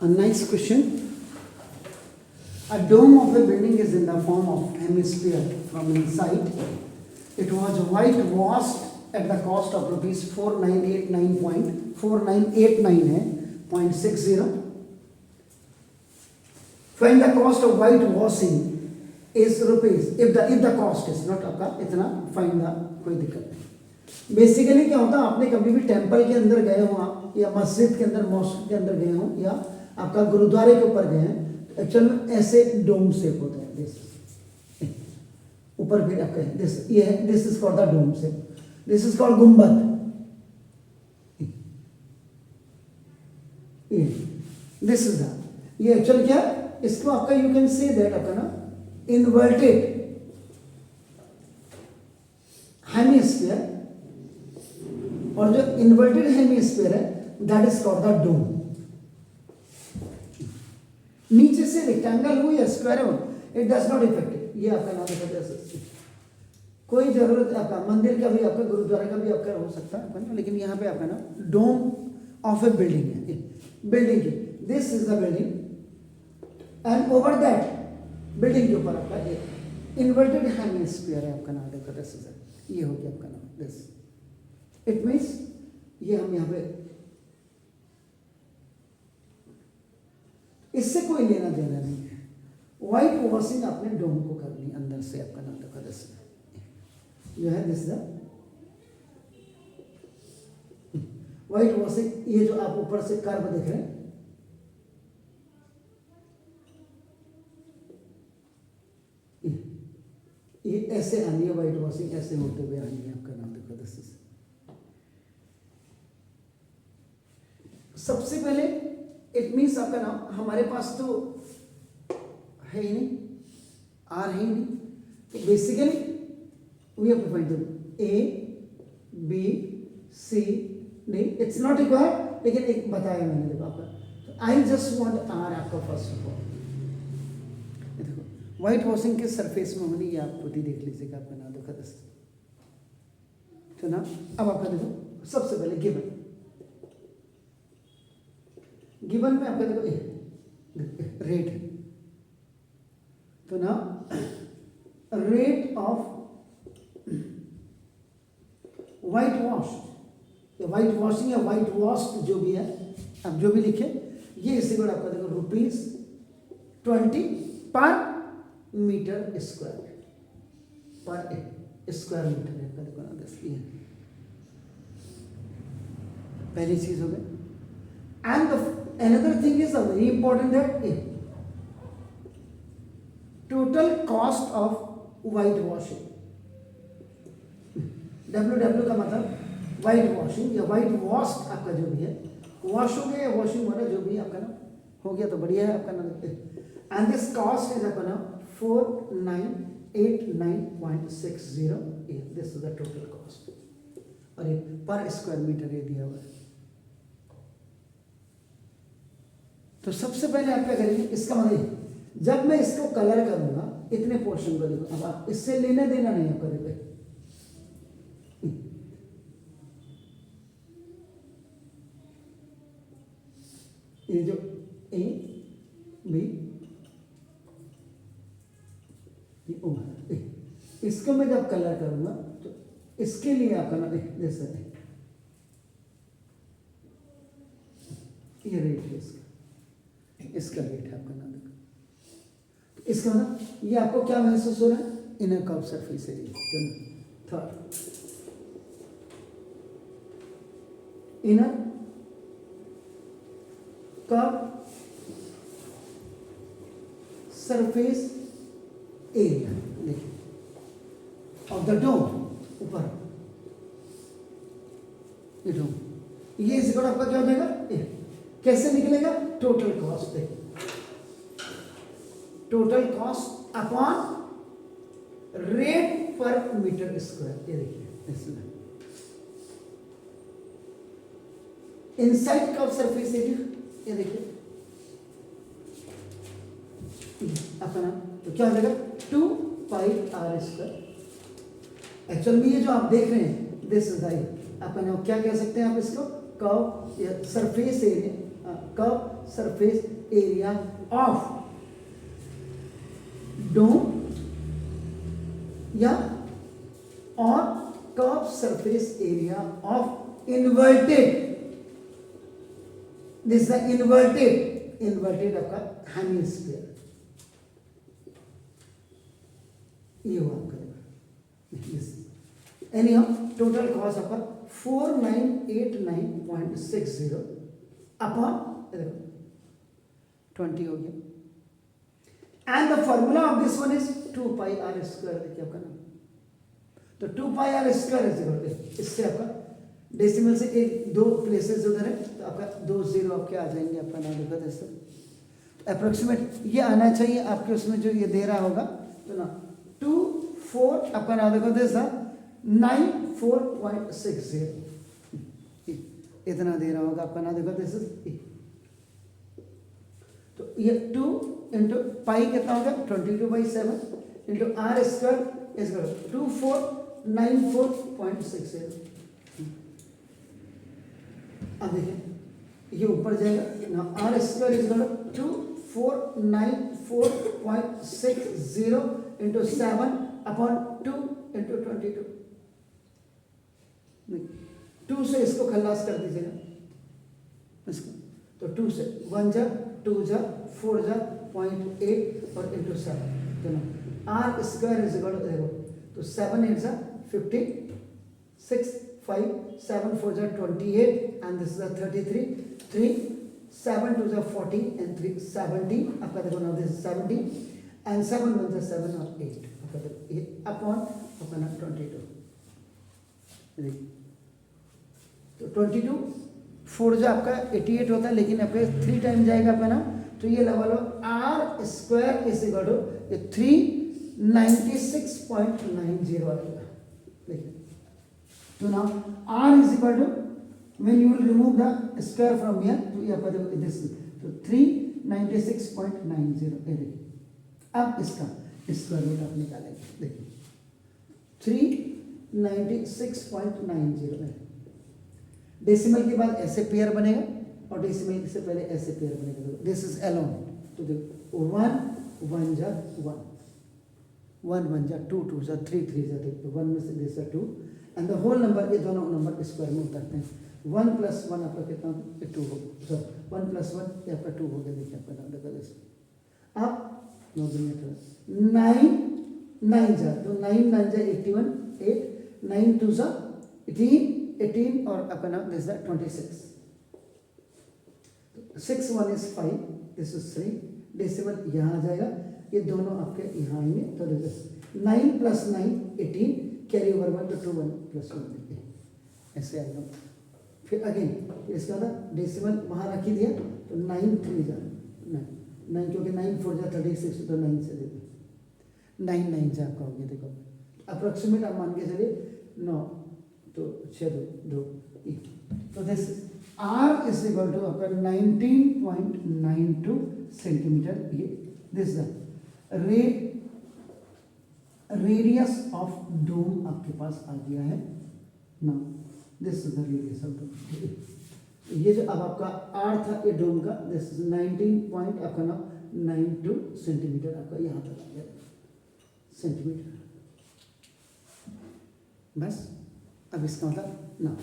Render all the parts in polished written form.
A nice question. A dome of a building is in the form of hemisphere from inside. It was whitewashed at the cost of rupees 4989 है 0.60. Find the cost of whitewashing is rupees. If the cost is not आपका इतना find the कोई दिक्कत नहीं. Basically क्या होता है, आपने कभी भी टेम्पल के अंदर गए हो आप, या मस्जिद के अंदर मॉस्क के अंदर गए हो, या आपका गुरुद्वारे के ऊपर गए हैं, तो एक्चुअल में ऐसे डोम शेप होता है. दिस ऊपर फिर आपका दिस ये है, this is called the dome shape. This is called गुंबद. दिस इज द ये एक्चुअल क्या है, इसको आपका यू कैन से दैट आपका ना इन्वर्टेड हेमिस्फीयर, और जो इन्वर्टेड हेमिस्फीयर है that is called the dome. नीचे से रेक्टेंगल हो या स्क्वायर हो, इट डज नॉट इफेक्ट. ये आपका नाम है, कोई जरूरत आपका मंदिर का भी, आपका गुरुद्वारा का भी आपका हो सकता है, लेकिन यहाँ पे आपका ना डोम ऑफ ए बिल्डिंग है, बिल्डिंग की. This is the building and over that building के ऊपर आपका एक इन्वर्टेड हेमिस्फीयर है आपका नाम देखो. दिस इज ये हो गया आपका नाम. दिस इट मीन्स ये हम यहाँ पे इससे कोई लेना देना नहीं है. व्हाइट वॉशिंग आपने डोम को करनी अंदर से आपका नाम देखो. दिस जो है दिस द व्हाइट वॉशिंग. ये जो आप ऊपर से कर्व देख रहे हैं, ये ऐसे आनी है व्हाइट वॉशिंग, ऐसे होते हुए आनी है आपका नाम देखो. दिस इज सबसे पहले इट मीन्स आपका नाम हमारे पास तो है ही नहीं, आर है ही नहीं, तो basically we have to find A B C D. It's not required, लेकिन एक बताया मैंने देखो आपका. तो आई जस्ट वांट आर आपका फर्स्ट ऑफ ऑल. देखो व्हाइट वॉशिंग के सरफेस में होनी, ये आप खुद ही देख लीजिएगा आपका नाम देखो. दस तो ना अब आपका देखो सबसे पहले गिवन में आपका देखो रेट. तो ना रेट ऑफ व्हाइट वॉश या व्हाइट वॉशिंग या व्हाइट वॉश्ड जो भी है, आप जो भी लिखे, ये इसी को आपका देखो ₹20 पर मीटर स्क्वायर, पर स्क्वायर मीटर है आपका देखो ना. दस ये पहली चीज हो गई. And another thing is very important that total cost of white washing. WW का मतलब white washing या white washed आपका जो भी है, वॉश हो गया या वॉशिंग हो रहा है, जो भी आपका ना हो गया तो बढ़िया है आपका ना. एंड दिस कॉस्ट इज आपका ना 4989.60. This is the total cost, और ये पर स्क्वायर मीटर ये दिया हुआ है. तो सबसे पहले आप क्या करेंगे, इसका मतलब जब मैं इसको कलर करूंगा इतने पोर्शन को देखो. अब आप इससे लेना देना नहीं आपका देखो. ये जो ए बी ओ, इसको मैं जब कलर करूंगा तो इसके लिए आपका ना जैसे ये रेट है इसका रेट है आपका नाम देखो. इसका मतलब ये आपको क्या महसूस हो रहा है, inner curve surface area. Third inner curve surface area देखिए ऑफ द डोम. ऊपर ये डोम, ये इसका आपका क्या हो जाएगा, कैसे निकलेगा, टोटल कॉस्ट देखिए, टोटल कॉस्ट अपॉन रेट पर मीटर स्क्वायर. ये देखिए इसमें इनसाइड कर्व सरफेस एरिया, ये देखिए अपना तो क्या हो जाएगा 2πr². एक्चुअल में ये जो आप देख रहे हैं दिस इज अपना क्या कह सकते हैं आप इसको, कर्व या surface area, curve surface area of dome या और curve surface area of inverted, this the inverted आपका हेमिस्फीयर, ये हुआ आपका एनी टोटल कॉस्ट आपका 4989.60 अपॉन 20 हो गया। And the formula of this one is 2 pi r square, देखिए आपका नाम, तो 2 pi r square is equal to, इससे आपका डेसिमल से एक दो प्लेसेस उधर है तो आपका 2 0 आपके आ जाएंगे, आपका नाम देखा जैसे अप्रोक्सीमेट ये आना चाहिए आपके उसमें जो ये दे रहा होगा, तो ना 2 4 आपका नाम देखो दिस 94.60 इतना दे रहा होगा आपका नाम देखो दिस, तो ये 2 इंटू पाई कितना होगा 22/7 इंटू आर स्क्वायर इज 2494.60। अब देखिए ये ऊपर जाएगा ना, R square is 2494.60 into 7 upon 2 into 22। 2 से इसको खल्लास कर दीजिएगा इसको, तो 2 से 1 जा 2 जा 4 जा 0.8 और इंटू 7, तो ना R square is equal to, तो 7 8 जा 56 5 7 4 जा 28 एंड दिस इज 33 3 7 2 जा 14 एंड 3 70 आपका देखो ना दिस 70 एंड 7 1 जा 7 और 8 आपका ये अपॉन आपका ना 22, तो 22 4 जो आपका 88 होता है, लेकिन आपके 3 टाइम जाएगा आपका ना, तो ये लेवल हो R square is equal to 396.90 आएगा, देखिए, तो now R is equal to when you will remove the square from here, तो ये आपका देखो दिस, तो 396.90 ये देखिए। अब इसका स्क्वायर रूट आप निकालेंगे, देखिए 396.90 है, डेसिमल के बाद ऐसे पेयर बनेगा और डेसिमल से पहले ऐसे पेयर बनेगा, दिस इज अलोन, तो देखो 1 1 जा 1 1 1 जा 2 2 जा 3 3 जा, देखो 1 में से this 2 and the whole number, ये दोनों नंबर स्क्वायर में उतारते हैं, 1 + 1 आपका कितना 2 हो, सॉरी 1 + 1 ये आपका 2 हो गया, देखिए आपका नाम देखा जैसे। अब 9 9 जा, तो 9 9 जा 81 8 9 2 जा 18 और अपना this 26 6 1 is 5 this is 3 decimal यहाँ आ जाएगा, ये दोनों आपके यहाँ आएंगे, तो 9 + 9 18 कैरी ओवर 1 तो 2 1 + 1 ऐसे आएगा। फिर अगेन इसका ना डेसिमल वहाँ रख ही दिया, तो 9 3 जा 9 क्योंकि 9 4 जा 36, तो 9 से देखो 9 9 जा आपका हो गया, देखो अप्रोक्सीमेट आप मान के चलिए 9 तो 6 2 तो this R is equal to आपका 19.92 सेंटीमीटर, ये दिस रेडियस ऑफ डोम आपके पास आ गया है ना, this is the radius of dome. ये जो अब आपका आर था ये डोम का, दिस इज 19.92 सेंटीमीटर आपका यहाँ तक आ गया सेंटीमीटर, बस। अब इसका मतलब ना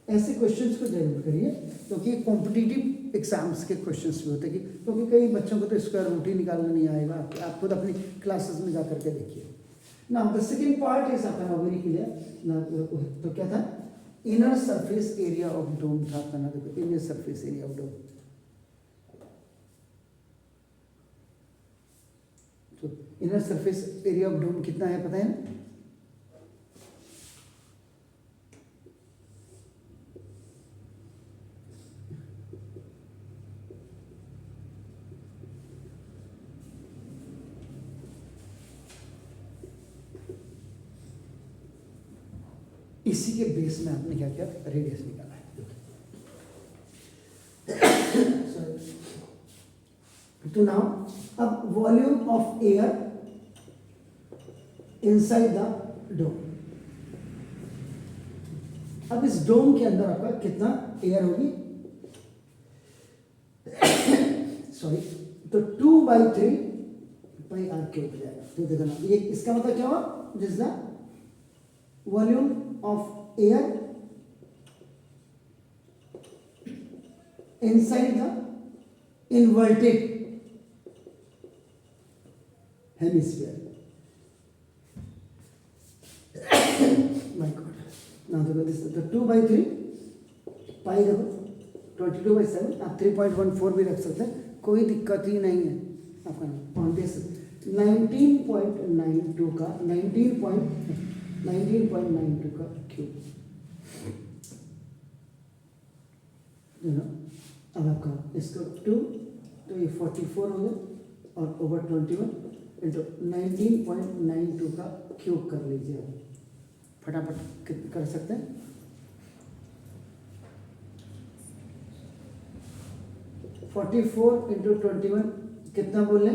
ऐसे क्वेश्चंस को जरूर करिए, क्योंकि कॉम्पिटिटिव एग्जाम्स के क्वेश्चंस भी होते हैं, क्योंकि कई बच्चों को तो स्क्वायर रूट ही निकालना नहीं आएगा, आप खुद अपनी क्लासेस में जा करके देखिए ना। द सेकेंड पार्ट इज आपका वेरी क्लियर ना, तो क्या था inner surface area of dome था आपका ना, देखो inner surface area of dome, तो inner surface area of dome कितना है पता है ना, इसी के बेस में आपने क्या किया रेडियस निकाला है। तो नाउ अब volume of air inside the dome, अब इस डोम के अंदर आपका कितना एयर होगी सॉरी, तो 2/3 पाई आर क्यूब हो जाएगा। तो देखो ना, ये इसका मतलब क्या हुआ, this is the volume of air inside the inverted hemisphere. My God. Now this is the 2/3 पाई देखो 22/7, आप 3.14 भी रख सकते हैं, कोई दिक्कत ही नहीं है आपका। ऑन दिस 19.92 का 19.92 का क्यूब। अब आपका इसको 2 तो ये 44 हो गया और ओवर 21 इंटू 19.92 का क्यूब कर लीजिए। आप फटाफट कर सकते हैं। फोर्टी 44 इंटू 21 कितना बोले,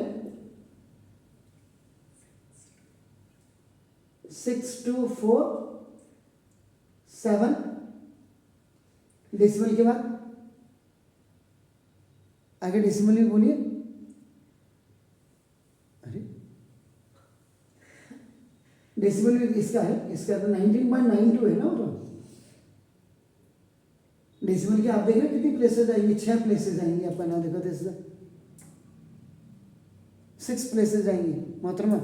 6247 डेसिमल के बाद आगे डेसिमल भी बोलिए। अरे डेसिमल भी इसका है, इसका तो 19.92 है ना। वो तो डेसिमल के आप देख रहे हैं कितनी प्लेसेस आएंगी, 6 प्लेसेस आएंगी आपका नाम देखो, तो 6 प्लेसेस आएंगी मोहतरमा।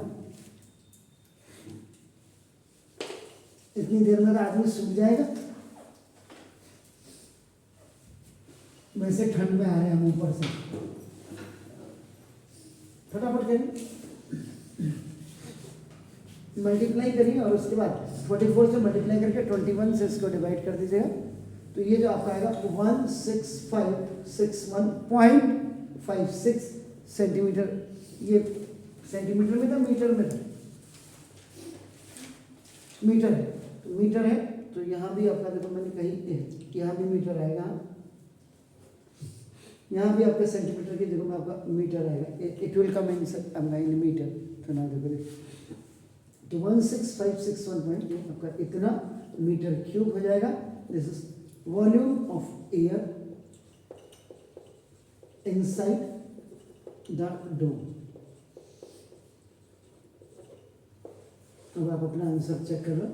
इतनी देर में तो आदमी सूख जाएगा। वैसे ठंड में आ रहे हैं हम ऊपर से, फटाफट करिए, मल्टीप्लाई करिए और उसके बाद 44 से मल्टीप्लाई करके 21 से इसको डिवाइड कर दीजिएगा। तो ये जो आपका आएगा 16561.56 सेंटीमीटर। ये सेंटीमीटर में था, मीटर में था, मीटर है, तो मीटर है। तो यहाँ भी आपका देखो मैंने कही यहाँ भी मीटर आएगा, यहाँ भी आपके सेंटीमीटर की जगह में आपका मीटर आएगा। It will come in metre. तो ना देखो, तो 16561 पॉइंट आपका इतना मीटर क्यूब हो जाएगा। This is volume of air inside the dome. अब आप अपना आंसर चेक कर लो।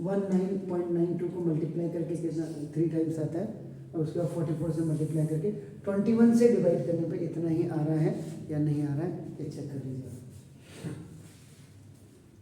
19.92 को मल्टीप्लाई करके कितना 3 टाइम्स आता है, और उसके बाद 44 से मल्टीप्लाई करके 21 से डिवाइड करने पे इतना ही आ रहा है या नहीं आ रहा है, ये चेक कर लीजिए।